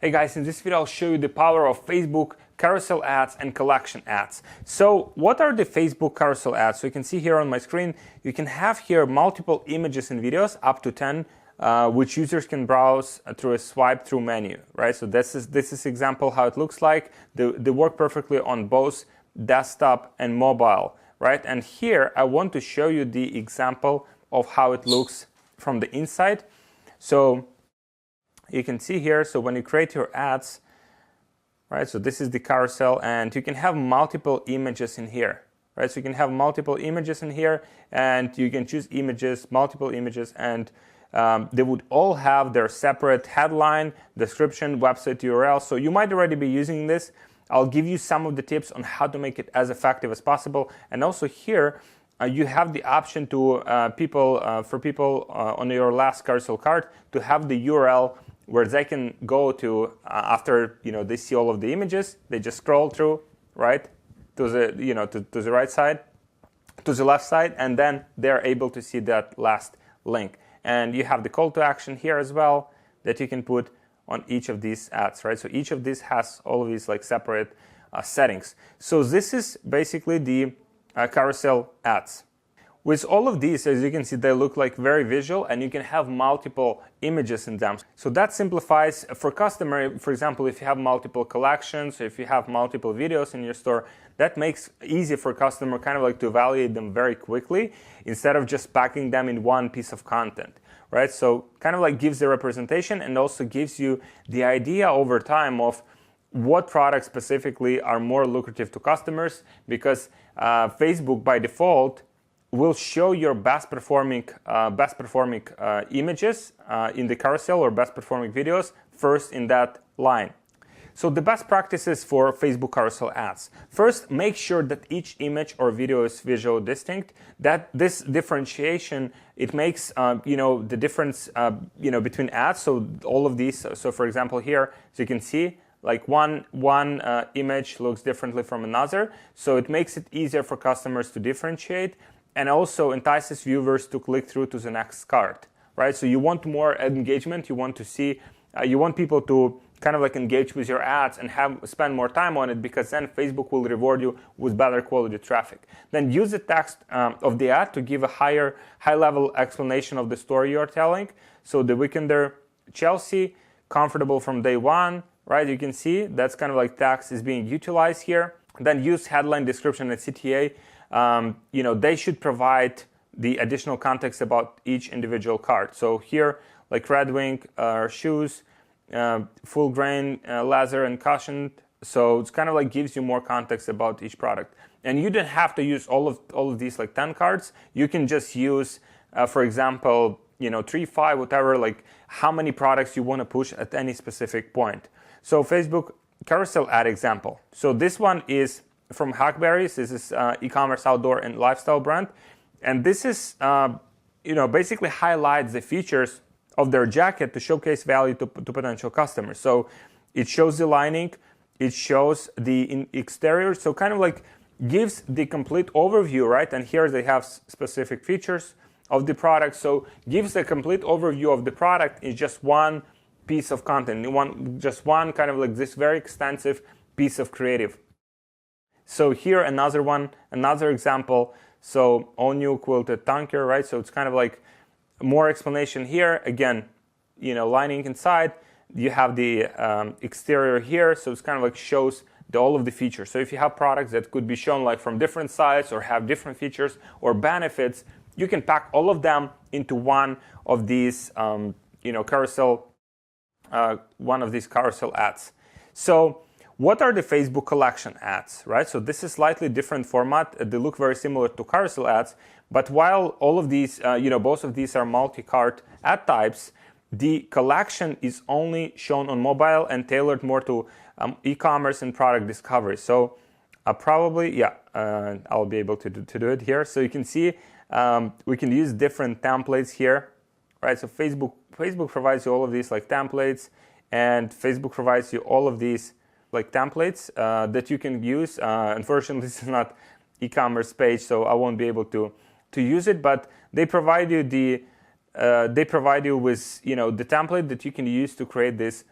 Hey guys, in this video I'll show you the power of Facebook carousel ads and collection ads. So what are the Facebook carousel ads? So you can see here on my screen, you can have here multiple images and videos, up to 10, which users can browse through a swipe through menu, right? So this is example how it looks like. They work perfectly on both desktop and mobile, right? And here I want to show you the example of how it looks from the inside. So you can see here, so when you create your ads, right, so this is the carousel, and you can have multiple images in here, right? So you can have multiple images in here, and you can choose images, multiple images, and they would all have their separate headline, description, website URL. So you might already be using this. I'll give you some of the tips on how to make it as effective as possible. And also here, you have the option to for people on your last carousel cart to have the URL where they can go to after they see all of the images. They just scroll through, right, to the to the right side, to the left side, and then they're able to see that last link. And you have the call to action here as well that you can put on each of these ads, right? So each of these has all of these like separate settings. So this is basically the carousel ads. With all of these, as you can see, they look like very visual, and you can have multiple images in them. So that simplifies for customer, for example, if you have multiple collections, if you have multiple videos in your store, that makes easy for customer kind of like to evaluate them very quickly instead of just packing them in one piece of content, right? So kind of like gives the representation and also gives you the idea over time of what products specifically are more lucrative to customers, because Facebook by default will show your best performing images in the carousel or best performing videos first in that line. So the best practices for Facebook carousel ads. First, make sure that each image or video is visually distinct. That this differentiation, it makes the difference between ads. So all of these. So for example here, so you can see like one image looks differently from another. So it makes it easier for customers to differentiate, and also entices viewers to click through to the next cart, right? So you want more engagement. You want to see, you want people to kind of like engage with your ads and spend more time on it, because then Facebook will reward you with better quality traffic. Then use the text of the ad to give a high level explanation of the story you're telling. So the Weekender Chelsea, comfortable from day one, right? You can see that's kind of like text is being utilized here. Then use headline, description, and CTA. They should provide the additional context about each individual cart. So here, like Red Wing shoes, full grain leather and cushioned. So it's kind of like gives you more context about each product. And you don't have to use all of these like 10 cards. You can just use, for example, 3, 5, whatever, like how many products you want to push at any specific point. So Facebook carousel ad example. So this one is from Hackberries. This is e-commerce outdoor and lifestyle brand, and this is basically highlights the features of their jacket to showcase value to potential customers. So it shows the lining, it shows the exterior, so kind of like gives the complete overview, right? And here they have specific features of the product, so gives a complete overview of the product in just one piece of content, just one kind of like this very extensive piece of creative. So here another example. So all new quilted tanker, right? So it's kind of like more explanation here. Again, lining inside. You have the exterior here. So it's kind of like shows all of the features. So if you have products that could be shown like from different sides or have different features or benefits, you can pack all of them into one of these carousel ads. So what are the Facebook collection ads, right? So this is slightly different format. They look very similar to carousel ads, but while all of these, both of these are multi-cart ad types, the collection is only shown on mobile and tailored more to e-commerce and product discovery. So I'll be able to do it here. So you can see we can use different templates here, right? So Facebook provides you all of these like templates, and Facebook provides you all of these like templates that you can use. Unfortunately, this is not e-commerce page, so I won't be able to use it. But they provide you with the template that you can use to create this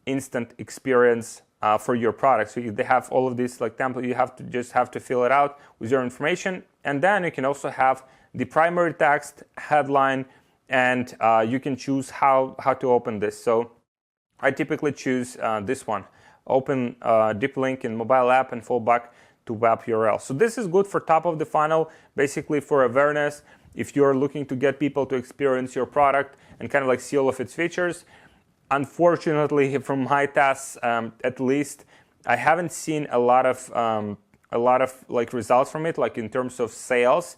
instant experience for your product. So they have all of this like template. You have to fill it out with your information, and then you can also have the primary text, headline, and you can choose how to open this. So I typically choose this one: open deep link in mobile app and fall back to web URL. So this is good for top of the funnel, basically for awareness. If you're looking to get people to experience your product and kind of like see all of its features. Unfortunately, from my tests, at least, I haven't seen a lot of like results from it, like in terms of sales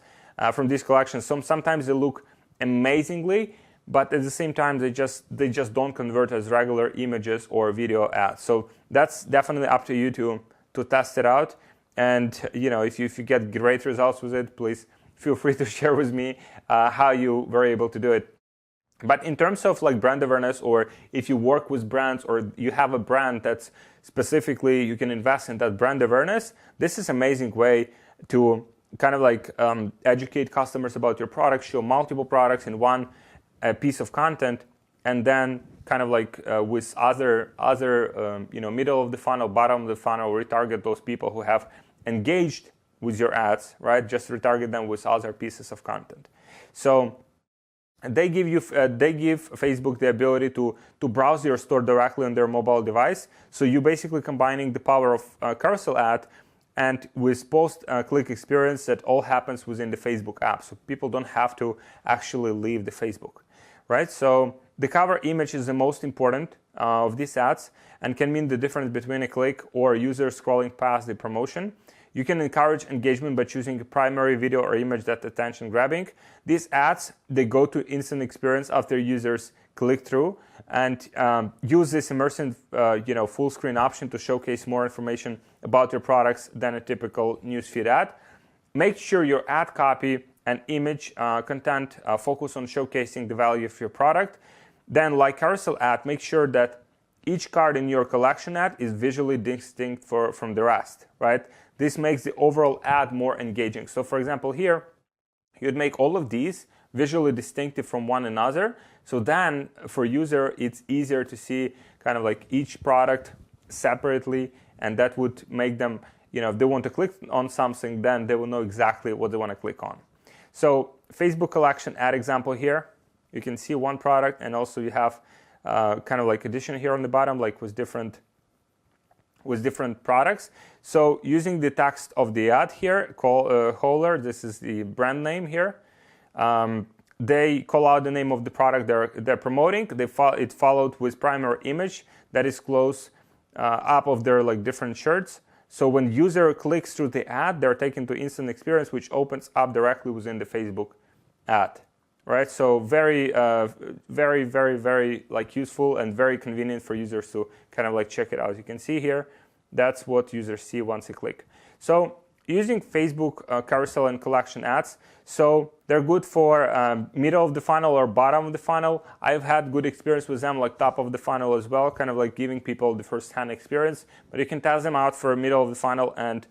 from these collections. Sometimes they look amazingly, but at the same time they just don't convert as regular images or video ads. So that's definitely up to you to test it out. And if you get great results with it, please feel free to share with me how you were able to do it. But in terms of like brand awareness, or if you work with brands, or you have a brand that's specifically you can invest in that brand awareness, this is an amazing way to kind of like educate customers about your product, show multiple products in one piece of content, and then kind of like with other middle of the funnel, bottom of the funnel, retarget those people who have engaged with your ads, right? Just retarget them with other pieces of content. So they give Facebook the ability to browse your store directly on their mobile device. So you're basically combining the power of carousel ad and with post-click experience that all happens within the Facebook app. So people don't have to actually leave the Facebook, right? So the cover image is the most important of these ads and can mean the difference between a click or user scrolling past the promotion. You can encourage engagement by choosing a primary video or image that's attention grabbing. These ads, they go to instant experience after users click through, and use this immersive full screen option to showcase more information about your products than a typical newsfeed ad. Make sure your ad copy and image content focus on showcasing the value of your product. Then, like carousel ad, make sure that each card in your collection ad is visually distinct from the rest, right? This makes the overall ad more engaging. So for example, here, you'd make all of these visually distinctive from one another. So then for user, it's easier to see kind of like each product separately, and that would make them, if they want to click on something, then they will know exactly what they want to click on. So Facebook collection ad example here, you can see one product, and also you have kind of like addition here on the bottom, like with different products. So using the text of the ad here, Holler, this is the brand name here. They call out the name of the product they're promoting. It followed with primary image that is close up of their like different shirts. So when user clicks through the ad, they're taken to instant experience, which opens up directly within the Facebook ad. Right, so very, very, very, very like useful and very convenient for users to kind of like check it out. You can see here, that's what users see once they click. So using Facebook carousel and collection ads, so they're good for middle of the funnel or bottom of the funnel. I've had good experience with them, like top of the funnel as well, kind of like giving people the first-hand experience. But you can test them out for middle of the funnel and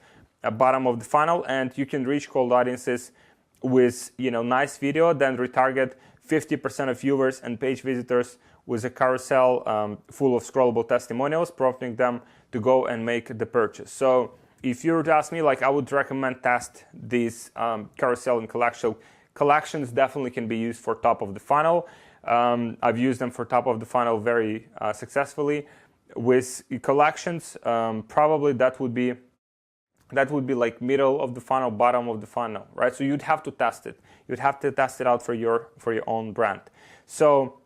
bottom of the funnel, and you can reach cold audiences with nice video, then retarget 50% of viewers and page visitors with a carousel full of scrollable testimonials, prompting them to go and make the purchase. So if you were to ask me, like, I would recommend test these carousel and collection. Collections definitely can be used for top of the funnel. I've used them for top of the funnel very successfully. With collections, probably that would be like middle of the funnel, bottom of the funnel, right? So you'd have to test it. You'd have to test it out for your own brand. So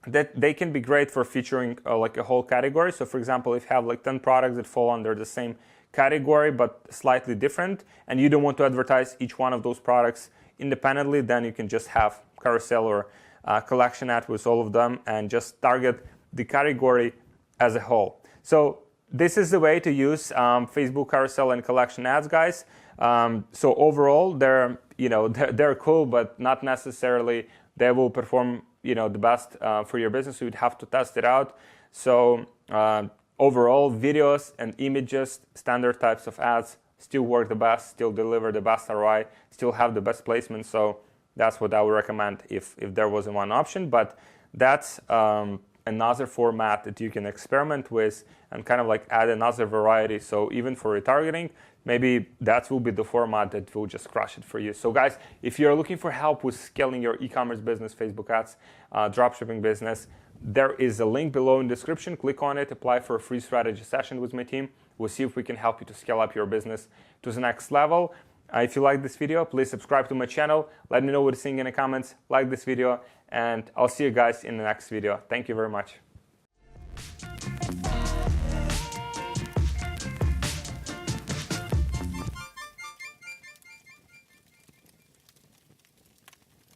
that they can be great for featuring like a whole category. So for example, if you have like 10 products that fall under the same category but slightly different, and you don't want to advertise each one of those products independently, then you can just have carousel or collection ad with all of them and just target the category as a whole. So this is the way to use Facebook carousel and collection ads, guys. So overall, they're cool, but not necessarily they will perform the best for your business. So you'd have to test it out. So overall, videos and images, standard types of ads, still work the best, still deliver the best ROI, still have the best placement. So that's what I would recommend if there wasn't one option. But that's another format that you can experiment with and kind of like add another variety. So even for retargeting, maybe that will be the format that will just crush it for you. So guys, if you're looking for help with scaling your e-commerce business, Facebook ads, dropshipping business, there is a link below in the description. Click on it, apply for a free strategy session with my team. We'll see if we can help you to scale up your business to the next level. If you like this video, please subscribe to my channel. Let me know what you think in the comments. Like this video, and I'll see you guys in the next video. Thank you very much.